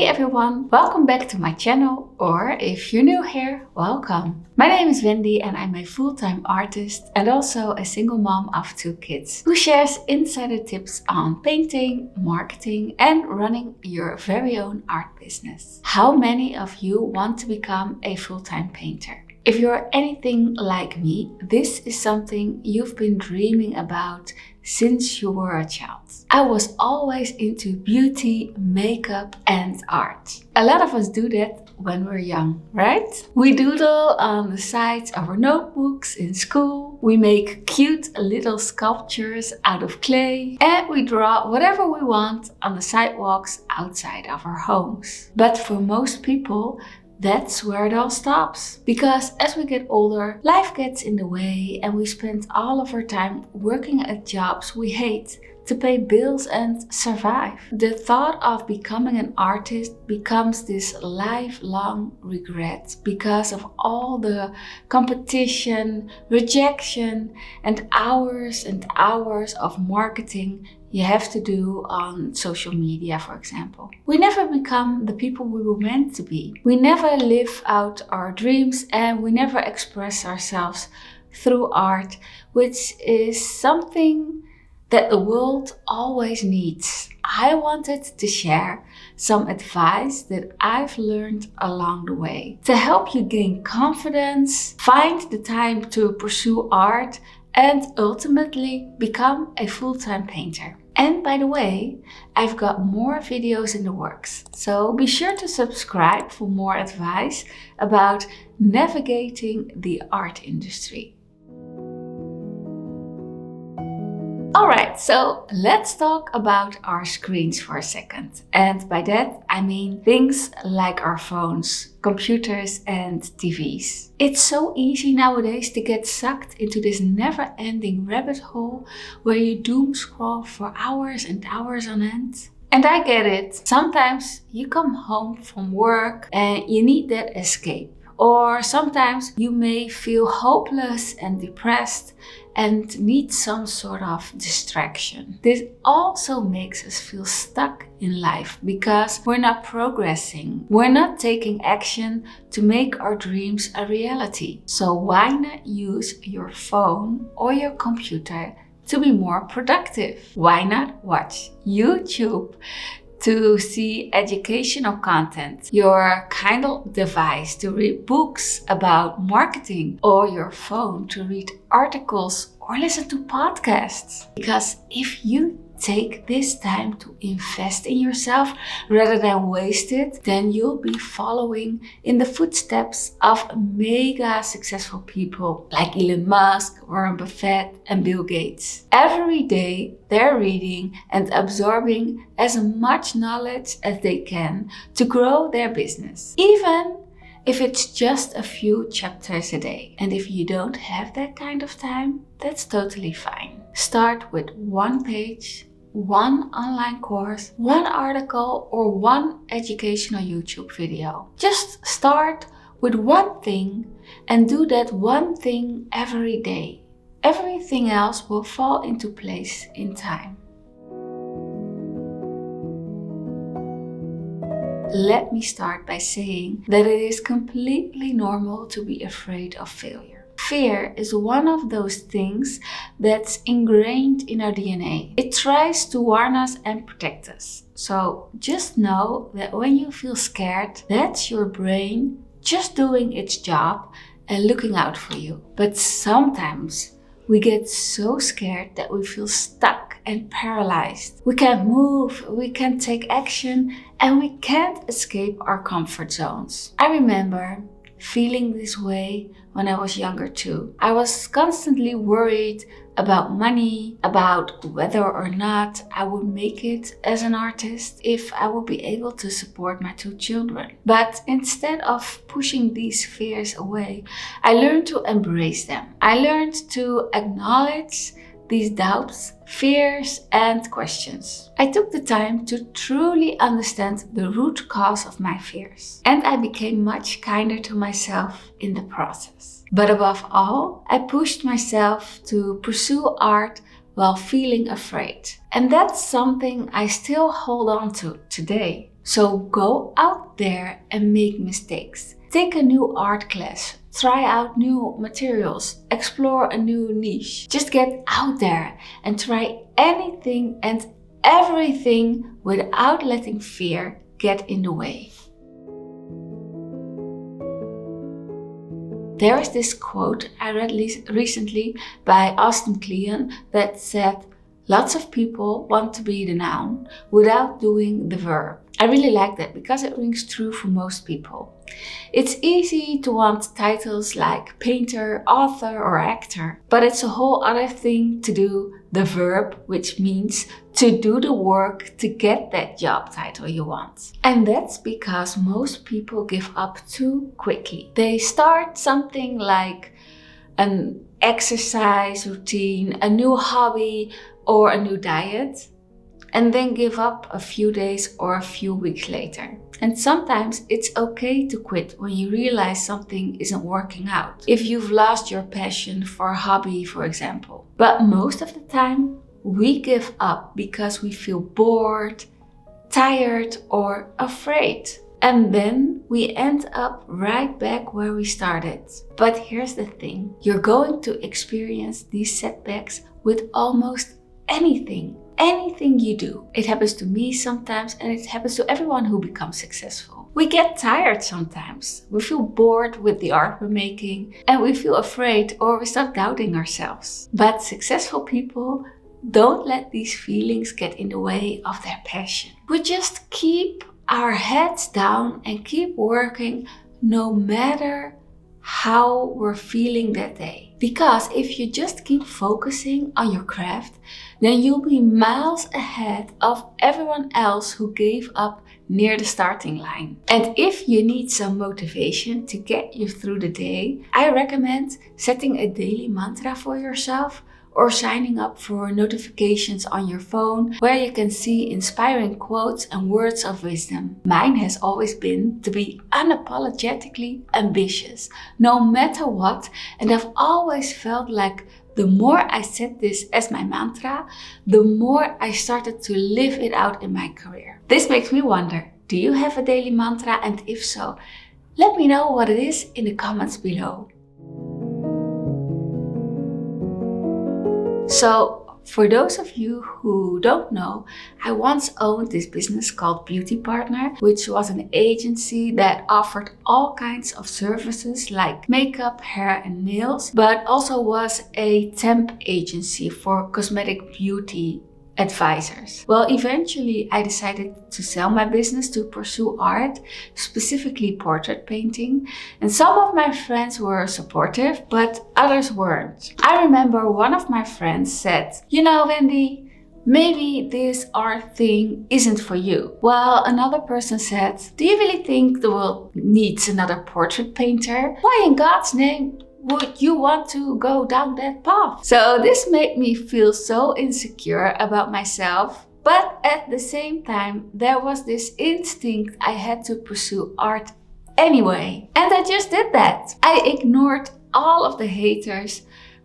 everyone, welcome back to my channel, or if you're new here, welcome. My name is Wendy and I'm a full-time artist and also a single mom of 2 kids who shares insider tips on painting, marketing and running your very own art business. How many of you want to become a full-time painter? If you're anything like me, this is something you've been dreaming about since you were a child. I was always into beauty, makeup and art. A lot of us do that when we're young, right? We doodle on the sides of our notebooks in school. We make cute little sculptures out of clay. And we draw whatever we want on the sidewalks outside of our homes. But for most people, that's where it all stops. Because as we get older, life gets in the way and we spend all of our time working at jobs we hate to pay bills and survive. The thought of becoming an artist becomes this lifelong regret because of all the competition, rejection, and hours of marketing you have to do on social media, for example. We never become the people we were meant to be. We never live out our dreams and we never express ourselves through art, which is something that the world always needs. I wanted to share some advice that I've learned along the way to help you gain confidence, find the time to pursue art, and ultimately become a full-time painter. And by the way, I've got more videos in the works, so be sure to subscribe for more advice about navigating the art industry. Alright, so let's talk about our screens for a second. And by that, I mean things like our phones, computers and TVs. It's so easy nowadays to get sucked into this never-ending rabbit hole where you doom scroll for hours and hours on end. And I get it. Sometimes you come home from work and you need that escape. Or sometimes you may feel hopeless and depressed and need some sort of distraction. This also makes us feel stuck in life because we're not progressing. We're not taking action to make our dreams a reality. So why not use your phone or your computer to be more productive? Why not watch YouTube to see educational content, your Kindle device to read books about marketing, or your phone to read articles or listen to podcasts? Because if you take this time to invest in yourself rather than waste it, then you'll be following in the footsteps of mega successful people like Elon Musk, Warren Buffett and Bill Gates. Every day they're reading and absorbing as much knowledge as they can to grow their business, even if it's just a few chapters a day. And if you don't have that kind of time, that's totally fine. Start with 1 page, 1 online course, 1 article, or 1 educational YouTube video. Just start with 1 thing and do that 1 thing every day. Everything else will fall into place in time. Let me start by saying that it is completely normal to be afraid of failure. Fear is one of those things that's ingrained in our DNA. It tries to warn us and protect us. So just know that when you feel scared, that's your brain just doing its job and looking out for you. But sometimes we get so scared that we feel stuck and paralyzed. We can't move, we can't take action, and we can't escape our comfort zones. I remember feeling this way when I was younger too. I was constantly worried about money, about whether or not I would make it as an artist, if I would be able to support my 2 children. But instead of pushing these fears away, I learned to embrace them. I learned to acknowledge these doubts, fears, and questions. I took the time to truly understand the root cause of my fears, and I became much kinder to myself in the process. But above all, I pushed myself to pursue art while feeling afraid. And that's something I still hold on to today. So go out there and make mistakes. Take a new art class, try out new materials, explore a new niche. Just get out there and try anything and everything without letting fear get in the way. There is this quote I read recently by Austin Kleon that said, lots of people want to be the noun without doing the verb. I really like that because it rings true for most people. It's easy to want titles like painter, author, or actor, but it's a whole other thing to do the verb, which means to do the work to get that job title you want. And that's because most people give up too quickly. They start something like an exercise routine, a new hobby, or a new diet, and then give up a few days or a few weeks later. And sometimes it's okay to quit when you realize something isn't working out. If you've lost your passion for a hobby, for example. But most of the time, we give up because we feel bored, tired, or afraid. And then we end up right back where we started. But here's the thing, you're going to experience these setbacks with almost anything you do. It happens to me sometimes, and it happens to everyone who becomes successful. We get tired sometimes. We feel bored with the art we're making, and we feel afraid or we start doubting ourselves. But successful people don't let these feelings get in the way of their passion. We just keep our heads down and keep working no matter how we're feeling that day. Because if you just keep focusing on your craft, then you'll be miles ahead of everyone else who gave up near the starting line. And if you need some motivation to get you through the day, I recommend setting a daily mantra for yourself or signing up for notifications on your phone where you can see inspiring quotes and words of wisdom. Mine has always been to be unapologetically ambitious, no matter what, and I've always felt like the more I set this as my mantra, the more I started to live it out in my career. This makes me wonder, do you have a daily mantra? And if so, let me know what it is in the comments below. So, for those of you who don't know, I once owned this business called Beauty Partner, which was an agency that offered all kinds of services like makeup, hair and nails, but also was a temp agency for cosmetic beauty advisors. Well, eventually I decided to sell my business to pursue art, specifically portrait painting. And some of my friends were supportive, but others weren't. I remember one of my friends said, "You know, Wendy, maybe this art thing isn't for you." While another person said, "Do you really think the world needs another portrait painter? Why in God's name would you want to go down that path?" So this made me feel so insecure about myself. But at the same time, there was this instinct I had to pursue art anyway. And I just did that. I ignored all of the haters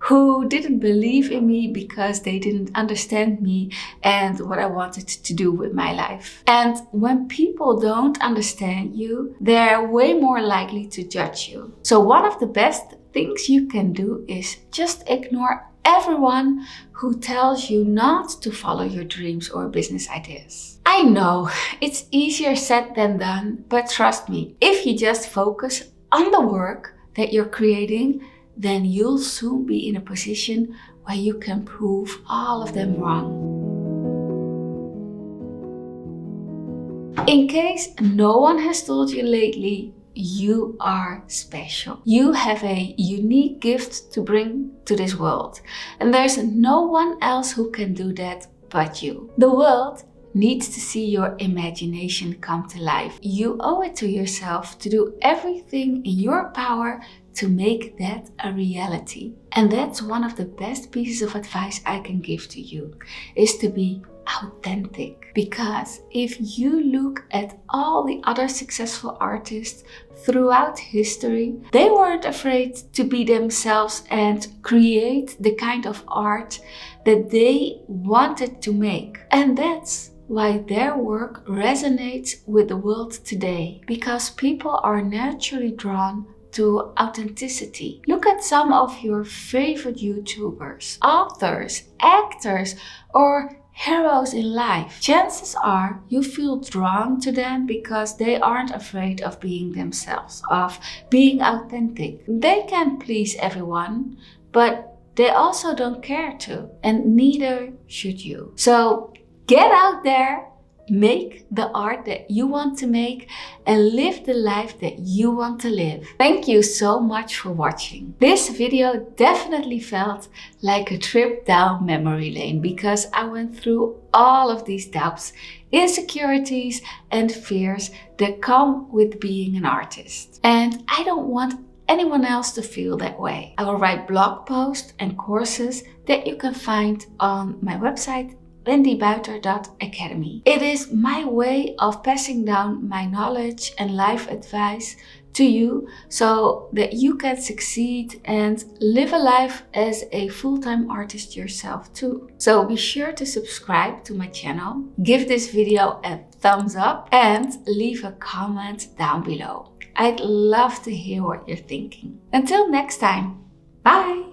who didn't believe in me because they didn't understand me and what I wanted to do with my life. And when people don't understand you, they're way more likely to judge you. So one of the best things you can do is just ignore everyone who tells you not to follow your dreams or business ideas. I know it's easier said than done, but trust me, if you just focus on the work that you're creating, then you'll soon be in a position where you can prove all of them wrong. In case no one has told you lately, you are special. You have a unique gift to bring to this world. And there's no one else who can do that but you. The world needs to see your imagination come to life. You owe it to yourself to do everything in your power to make that a reality. And that's one of the best pieces of advice I can give to you, is to be authentic. Because if you look at all the other successful artists throughout history, they weren't afraid to be themselves and create the kind of art that they wanted to make. And that's why their work resonates with the world today. Because people are naturally drawn to authenticity. Look at some of your favorite YouTubers, authors, actors, or heroes in life. Chances are you feel drawn to them because they aren't afraid of being themselves, of being authentic. They can't please everyone, but they also don't care to, and neither should you. So get out there, make the art that you want to make, and live the life that you want to live. Thank you so much for watching. This video definitely felt like a trip down memory lane because I went through all of these doubts, insecurities, and fears that come with being an artist. And I don't want anyone else to feel that way. I will write blog posts and courses that you can find on my website, wendybuiter.academy. It is my way of passing down my knowledge and life advice to you so that you can succeed and live a life as a full-time artist yourself too. So be sure to subscribe to my channel, give this video a thumbs up, and leave a comment down below. I'd love to hear what you're thinking. Until next time, bye!